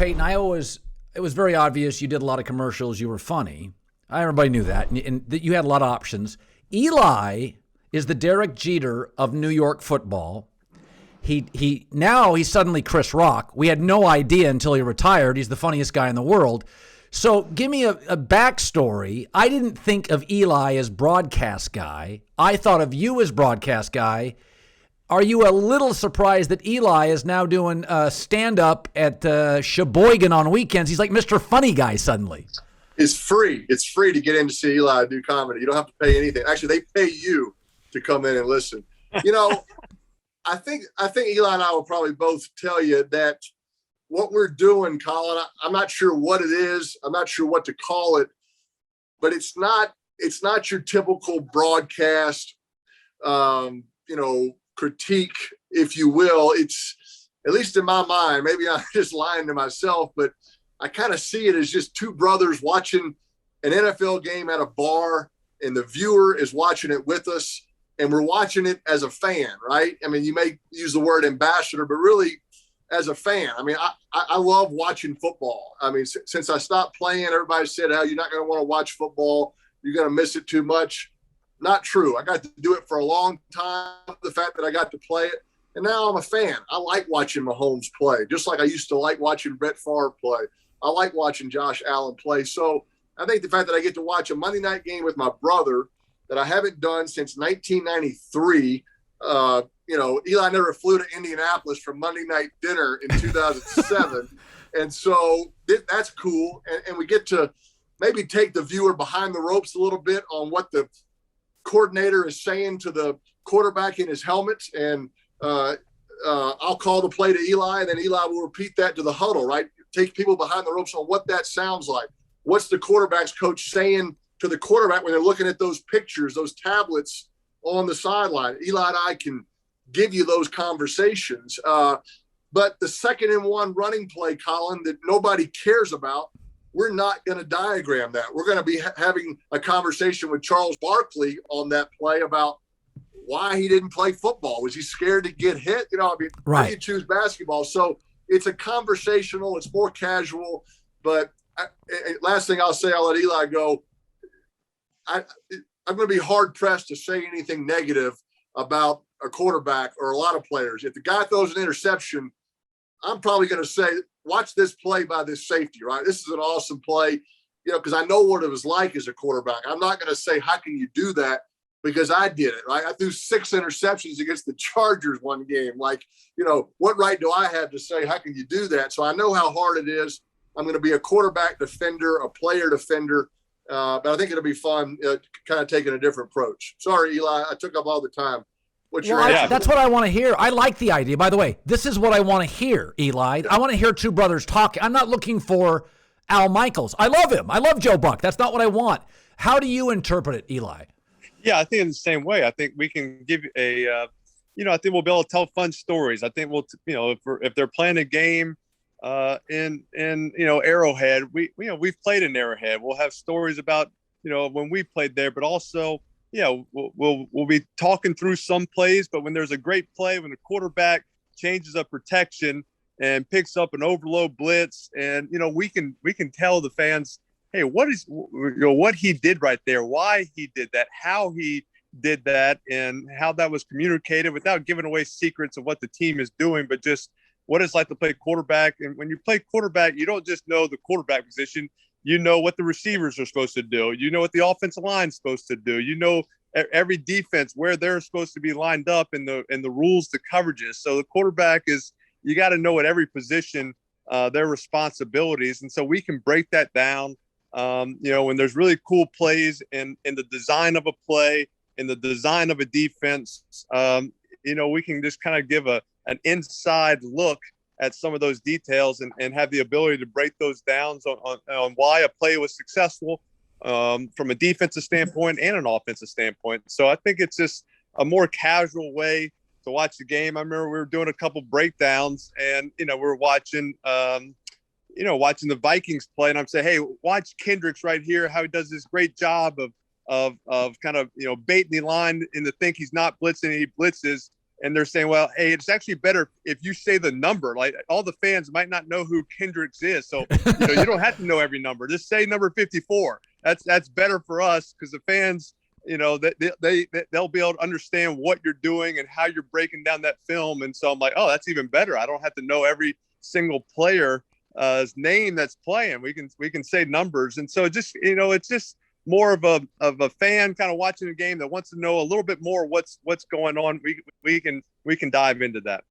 Peyton, it was very obvious you did a lot of commercials. You were funny. Everybody knew that, and that you had a lot of options. Eli is the Derek Jeter of New York football. Now he's suddenly Chris Rock. We had no idea until he retired. He's the funniest guy in the world. So give me a backstory. I didn't think of Eli as broadcast guy. I thought of you as broadcast guy. Are you a little surprised that Eli is now doing stand-up at Sheboygan on weekends? He's like Mr. Funny Guy suddenly. It's free. It's free to get in to see Eli do comedy. You don't have to pay anything. Actually, they pay you to come in and listen. I think Eli and I will probably both tell you that what we're doing, Colin, I'm not sure what it is. I'm not sure what to call it, but it's not your typical broadcast, critique, if you will. It's, at least in my mind, maybe I'm just lying to myself, but I kind of see it as just two brothers watching an NFL game at a bar, and the viewer is watching it with us, and we're watching it as a fan, right? I mean, you may use the word ambassador, but really as a fan. I mean, I love watching football. I mean, since I stopped playing, everybody said, "Oh, you're not going to want to watch football. You're going to miss it too much." Not true. I got to do it for a long time. The fact that I got to play it, and now I'm a fan. I like watching Mahomes play, just like I used to like watching Brett Favre play. I like watching Josh Allen play. So I think the fact that I get to watch a Monday night game with my brother that I haven't done since 1993. Eli never flew to Indianapolis for Monday night dinner in 2007. And so that's cool. And we get to maybe take the viewer behind the ropes a little bit on what the coordinator is saying to the quarterback in his helmet. And I'll call the play to Eli, and then Eli will repeat that to the huddle, right? Take people behind the ropes on what that sounds like. What's the quarterback's coach saying to the quarterback when they're looking at those pictures, those tablets on the sideline? Eli and I can give you those conversations. But the 2nd and 1 running play, Colin, that nobody cares about, we're not going to diagram that. We're going to be having a conversation with Charles Barkley on that play about why he didn't play football. Was he scared to get hit? Right. How do you choose basketball? So it's a conversational, it's more casual. But last thing I'll say, I'll let Eli go. I'm going to be hard pressed to say anything negative about a quarterback or a lot of players. If the guy throws an interception, I'm probably going to say, watch this play by this safety, right? This is an awesome play, because I know what it was like as a quarterback. I'm not going to say, how can you do that? Because I did it, right? I threw 6 interceptions against the Chargers one game. Like, what right do I have to say, how can you do that? So I know how hard it is. I'm going to be a quarterback defender, a player defender. But I think it'll be fun, kind of taking a different approach. Sorry, Eli, I took up all the time. That's what I want to hear. I like the idea. By the way, this is what I want to hear, Eli. I want to hear two brothers talk. I'm not looking for Al Michaels. I love him. I love Joe Buck. That's not what I want. How do you interpret it, Eli? Yeah, I think in the same way. I think we can give I think we'll be able to tell fun stories. I think we'll, if they're playing a game in Arrowhead, we've played in Arrowhead. We'll have stories about, when we played there, but also, we'll be talking through some plays, but when there's a great play, when the quarterback changes up protection and picks up an overload blitz, and we can tell the fans, hey, what he did right there, why he did that, how he did that, and how that was communicated without giving away secrets of what the team is doing, but just what it's like to play quarterback. And when you play quarterback, you don't just know the quarterback position. You know what the receivers are supposed to do. You know what the offensive line is supposed to do. You know every defense, where they're supposed to be lined up, and the rules, the coverages. So the quarterback you got to know at every position their responsibilities. And so we can break that down. When there's really cool plays in the design of a play, in the design of a defense, we can just kind of give an inside look at some of those details and have the ability to break those down on why a play was successful from a defensive standpoint and an offensive standpoint. So I think it's just a more casual way to watch the game. I remember we were doing a couple breakdowns, and we're watching watching the Vikings play, and I'm saying, hey, watch Kendricks right here, how he does this great job of kind of baiting the line and to think he's not blitzing, and he blitzes. and they're saying, well, hey, it's actually better if you say the number. Like, all the fans might not know who Kendricks is, so you don't have to know every number. Just say number 54. That's better for us, because the fans, they'll be able to understand what you're doing and how you're breaking down that film. And so I'm like, oh, that's even better. I don't have to know every single player name that's playing. We can say numbers. And so it's just more of a fan kind of watching a game that wants to know a little bit more what's going on. We can dive into that.